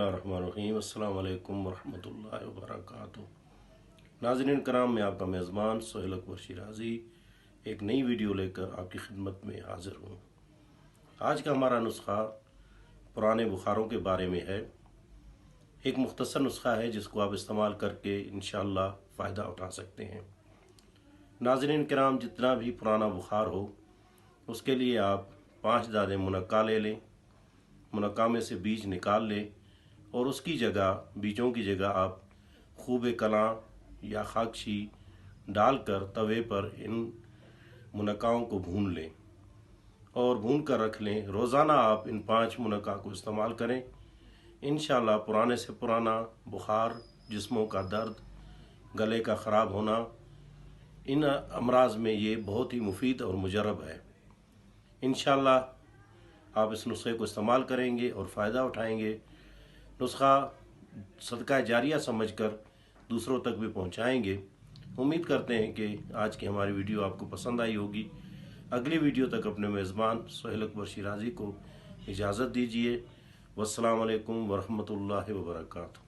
बिस्मिल्लाहिर्रहमानिर्रहीम। अस्सलाम वालेकुम वरहमतुल्लाहि वबरकातुहू। नाज़रीन कराम, मैं आपका मेज़बान सोहेल अकबर शिराज़ी एक नई वीडियो लेकर आपकी खिदमत में हाज़िर हूँ। आज का हमारा नुस्खा पुराने बुखारों के बारे में है। एक मुख्तसर नुस्खा है जिसको आप इस्तेमाल करके इंशाअल्लाह फ़ायदा उठा सकते हैं। नाज़रीन कराम, जितना भी पुराना बुखार हो उसके लिए आप 5 दाने मुनक्का ले लें। मुनक्का में से बीज निकाल लें और उसकी जगह, बीजों की जगह आप खूब कलां या खाकशी डालकर तवे पर इन मुनक्काओं को भून लें और भून कर रख लें। रोज़ाना आप इन 5 मुनक्का को इस्तेमाल करें। इंशाअल्लाह पुराने से पुराना बुखार, जिस्मों का दर्द, गले का ख़राब होना, इन अमराज में ये बहुत ही मुफीद और मुजरब है। इंशाअल्लाह आप इस नुस्खे को इस्तेमाल करेंगे और फ़ायदा उठाएंगे। नुस्खा सदका जारिया समझकर दूसरों तक भी पहुंचाएंगे। उम्मीद करते हैं कि आज की हमारी वीडियो आपको पसंद आई होगी। अगली वीडियो तक अपने मेज़बान सोहेल अकबर शिराज़ी को इजाज़त दीजिए। वस्सलाम अलैकुम वरहमतुल्लाहि वबरकातुहू।